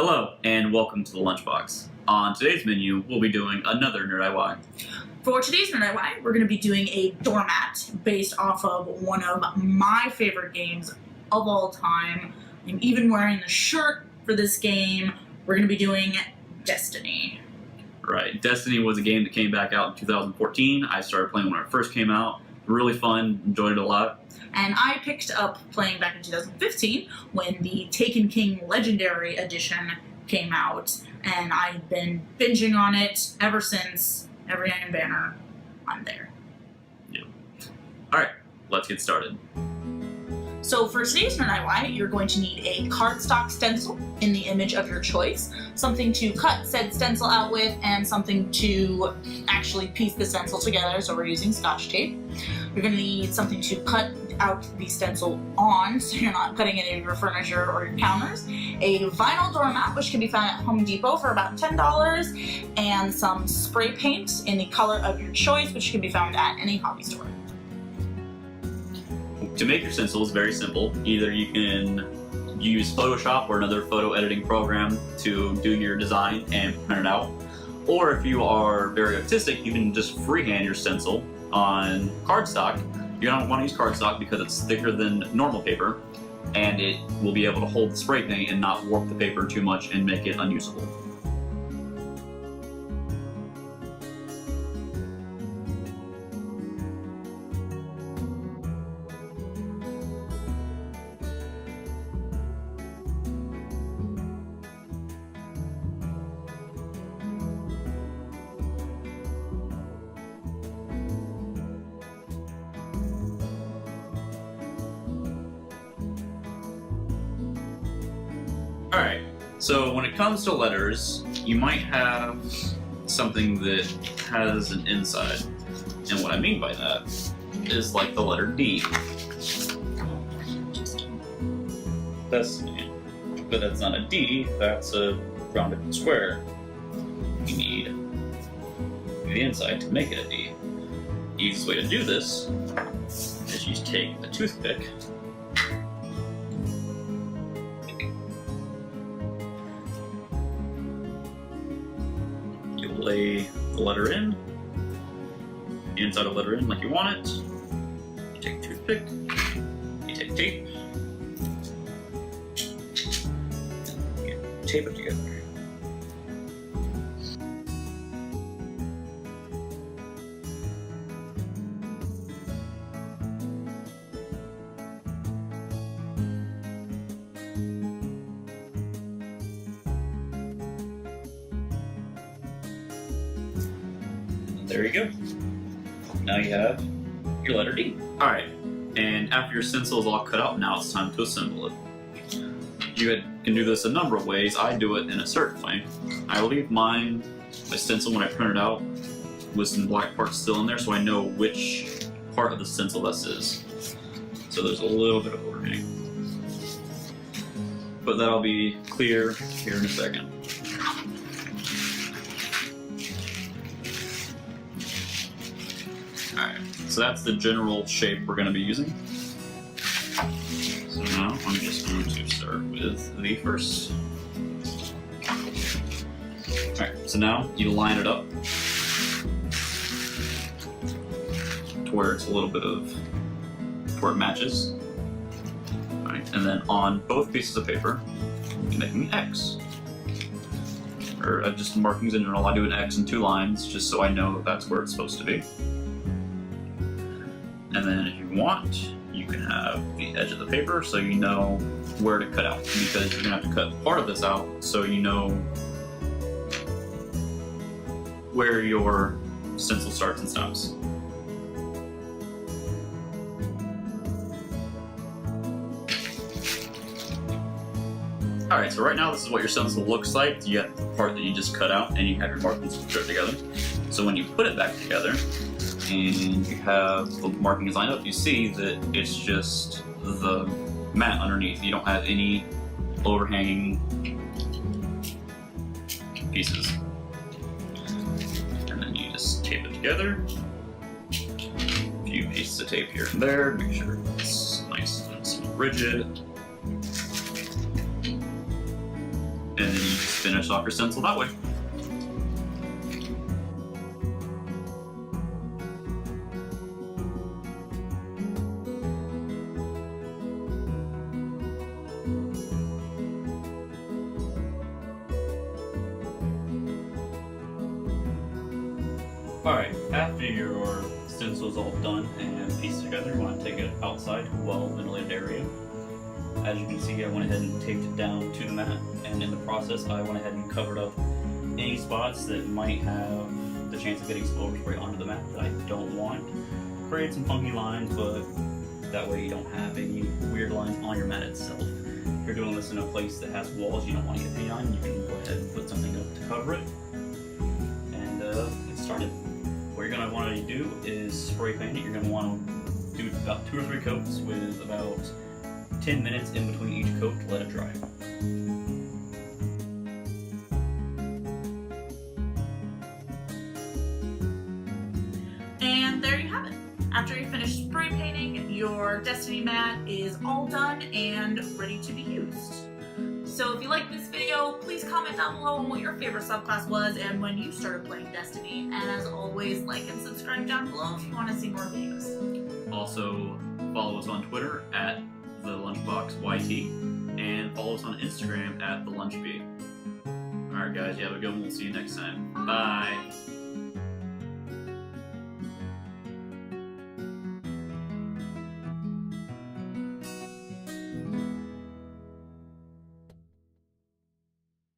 Hello, and welcome to the Lunchbox. On today's menu, we'll be doing another Nerd IY. For today's Nerd IY, we're going to be doing a Doormat based off of one of my favorite games of all time. I'm even wearing the shirt for this game. We're going to be doing Destiny. Right, Destiny was a game that came back out in 2014. I started playing when it first came out. Really fun, enjoyed it a lot. And I picked up playing back in 2015 when the Taken King Legendary Edition came out, and I've been binging on it ever since. Every Iron Banner, I'm there. Yep. Alright, let's get started. So for today's Nerd IY, you're going to need a cardstock stencil in the image of your choice, something to cut said stencil out with, and something to actually piece the stencil together, so we're using Scotch tape. You're going to need something to cut out the stencil on, so you're not cutting any of your furniture or your counters, a vinyl doormat, which can be found at Home Depot for about $10, and some spray paint in the color of your choice, which can be found at any hobby store. To make your stencil is very simple. Either you can use Photoshop or another photo editing program to do your design and print it out. Or if you are very artistic, you can just freehand your stencil on cardstock. You don't want to use cardstock because it's thicker than normal paper, and it will be able to hold the spray paint and not warp the paper too much and make it unusable. Alright, so when it comes to letters, you might have something that has an inside. And what I mean by that is like the letter D. But that's not a D, that's a rounded square. You need the inside to make it a D. The easiest way to do this is you take a toothpick . Lay the letter in, the inside of the letter in like you want it. You take a toothpick, you take tape, you tape it together. There you go. Now you have your letter D. Alright, and after your stencil is all cut out, now it's time to assemble it. You can do this a number of ways. I do it in a certain way. I leave my stencil when I print it out with some black parts still in there so I know which part of the stencil this is. So there's a little bit of overhang. But that'll be clear here in a second. Alright, so that's the general shape we're going to be using. So now I'm just going to start with the first. Alright, so now you line it up to where it's a little bit of, where it matches. Alright, and then on both pieces of paper, you make an X. Or just markings in general, I do an X in 2 lines just so I know that that's where it's supposed to be. And then if you want, you can have the edge of the paper so you know where to cut out, because you're going to have to cut part of this out so you know where your stencil starts and stops. Alright, so right now this is what your stencil looks like. You got the part that you just cut out and you have your markings put together. So when you put it back together, and you have the markings lined up, you see that it's just the mat underneath. You don't have any overhanging pieces. And then you just tape it together. A few pieces of tape here and there, make sure it's nice and rigid. and then you just finish off your stencil that way. Alright, after your stencil is all done and pieced together, you want to take it outside to a well-ventilated area. As you can see, I went ahead and taped it down to the mat, and in the process I went ahead and covered up any spots that might have the chance of getting exposed right onto the mat that I don't want. Create some funky lines, but that way you don't have any weird lines on your mat itself. If you're doing this in a place that has walls you don't want to get paint on, you can go ahead and put something up to cover it, and get started. What you're going to want to do is spray paint it. You're going to want to do about 2 or 3 coats with about 10 minutes in between each coat to let it dry. And there you have it. After you finish spray painting, your Destiny mat is all done and ready to be used. So if you like this video, please comment down below on what your favorite subclass was and when you started playing Destiny. And as always, like and subscribe down below if you want to see more videos. Also, follow us on Twitter at TheLunchboxYT and follow us on Instagram at TheLunchBee. Alright guys, you have a good one. We'll see you next time. Bye!